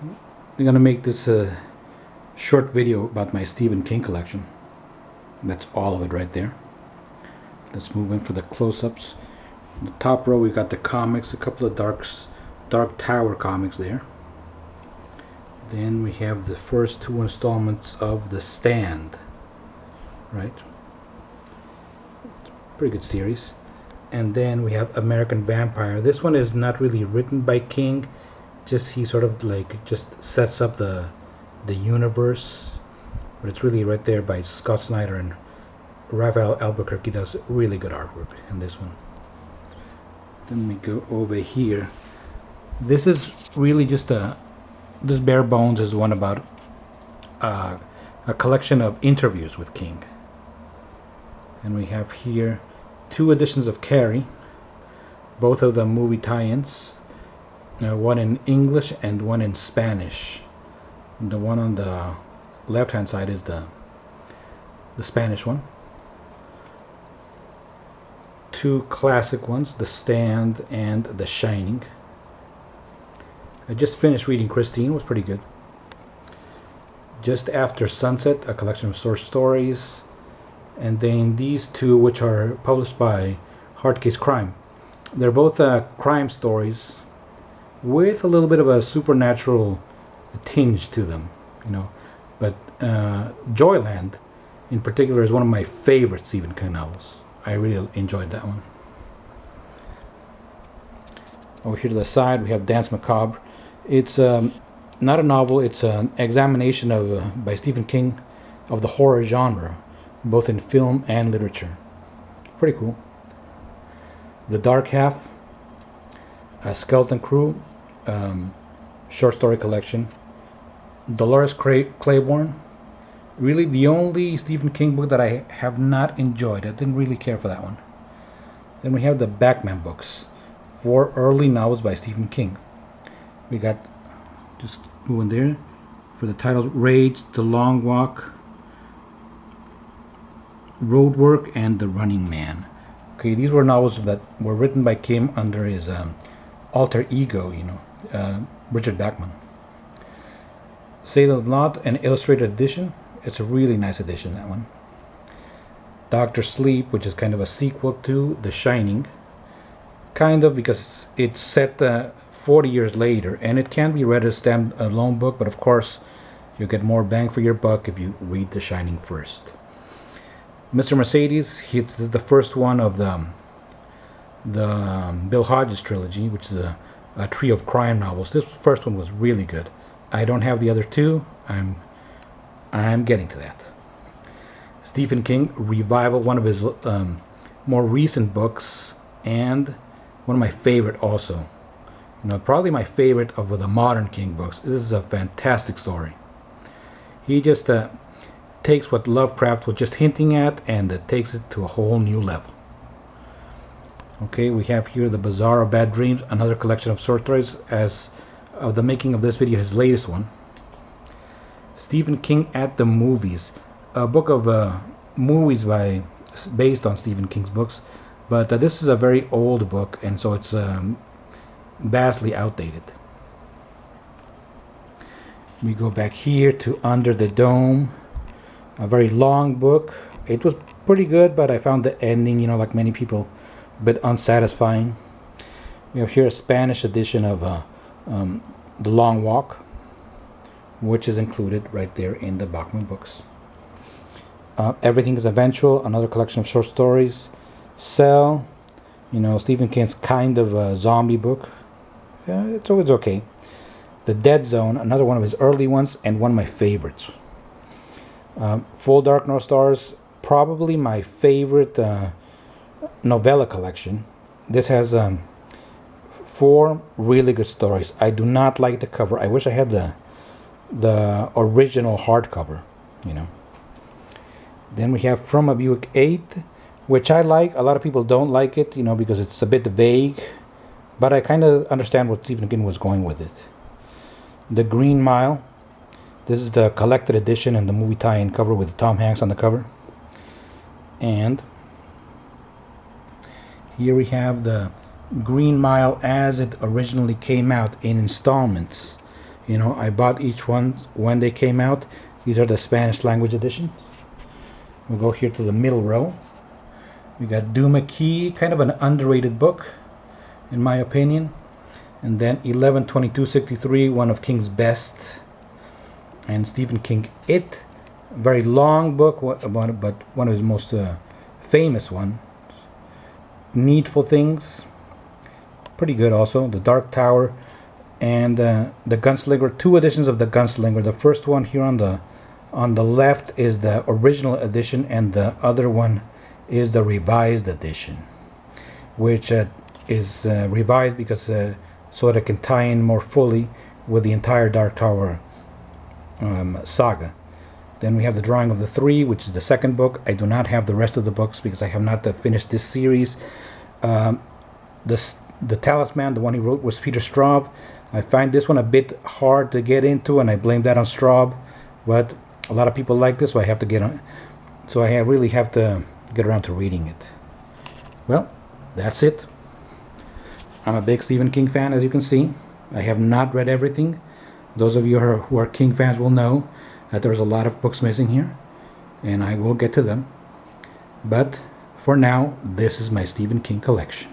I'm gonna make this a short video about my Stephen King collection. That's all of it right there. Let's move in for the close-ups. In the top row we got the comics, a couple of Dark Tower comics there. Then we have the first two installments of The Stand, right? Pretty good series. And then we have American Vampire. This one is not really written by King, just he sort of like just sets up the universe, but it's really right there by Scott Snyder, and Raphael Albuquerque does really good artwork in this one. Then we go over here. This is really just this bare bones is one about a collection of interviews with King. And we have here two editions of Carrie, both of them movie tie-ins, one in English and one in Spanish. The one on the left hand side is the Spanish one. Two classic ones, The Stand and The Shining. I just finished reading Christine, it was pretty good. Just After Sunset, a collection of short stories. And then these two, which are published by Hard Case Crime. They're both crime stories with a little bit of a supernatural tinge to them, you know. But Joyland, in particular, is one of my favorite Stephen King novels. I really enjoyed that one. Over here to the side, we have Danse Macabre. It's not a novel; it's an examination of by Stephen King of the horror genre, both in film and literature. Pretty cool. The Dark Half, a Skeleton Crew, short story collection. Dolores Claiborne, really the only Stephen King book that I have not enjoyed. I didn't really care for that one. Then we have the Batman books, 4 early novels by Stephen King. We got, just moving there, for the titles, Rage, The Long Walk, Roadwork, and The Running Man. Okay, these were novels that were written by Kim under his alter ego, you know, Richard Bachman. Say It Not, an illustrated edition. It's a really nice edition, that one. Doctor Sleep, which is kind of a sequel to The Shining. Kind of, because it's set 40 years later, and it can be read as a standalone book, but of course you get more bang for your buck if you read The Shining first. Mr. Mercedes, this is the first one of the Bill Hodges trilogy, which is a trio of crime novels. This first one was really good. I don't have the other two. I'm getting to that. Stephen King revival, one of his more recent books, and one of my favorite also. You know, probably my favorite of the modern King books. This is a fantastic story. He just takes what Lovecraft was just hinting at and takes it to a whole new level. Okay, we have here the Bazaar of Bad Dreams, another collection of short stories, as of the making of this video, his latest one. Stephen King at the Movies, a book of movies based on Stephen King's books, but this is a very old book, and so it's vastly outdated. We go back here to Under the Dome, a very long book. It was pretty good, but I found the ending, you know, like many people, a bit unsatisfying. We have here a Spanish edition of The Long Walk, which is included right there in the Bachman books. Everything is Eventual, another collection of short stories. Cell, you know, Stephen King's kind of a zombie book. It's always okay. The Deadzone, another one of his early ones and one of my favorites. Full Dark No Stars, probably my favorite novella collection. This has 4 really good stories. I do not like the cover. I wish I had the original hardcover, you know. Then we have From a Buick 8, which I like. A lot of people don't like it, you know, because it's a bit vague, but I kind of understand what Stephen King was going with it. The Green Mile, this is the collected edition and the movie tie-in cover with Tom Hanks on the cover. And here we have the Green Mile as it originally came out in installments You know, I bought each one when they came out. These are the Spanish language edition. We'll go here to the middle row. We got Duma Key, kind of an underrated book, in my opinion. And then 11/22/63, one of King's best. And Stephen King, It. Very long book, but one of his most famous one. Needful Things. Pretty good also. The Dark Tower. And the Gunslinger, 2 editions of the Gunslinger. The first one here on the left is the original edition, and the other one is the revised edition, which is revised because so that it can tie in more fully with the entire Dark Tower saga. Then we have the Drawing of the Three, which is the second book. I do not have the rest of the books because I have not finished this series. The Talisman, the one he wrote, was Peter Straub. I find this one a bit hard to get into, and I blame that on Straub. But a lot of people like this, so I have to get on. So I really have to get around to reading it. Well, that's it. I'm a big Stephen King fan, as you can see. I have not read everything. Those of you who are King fans will know that there's a lot of books missing here, and I will get to them. But for now, this is my Stephen King collection.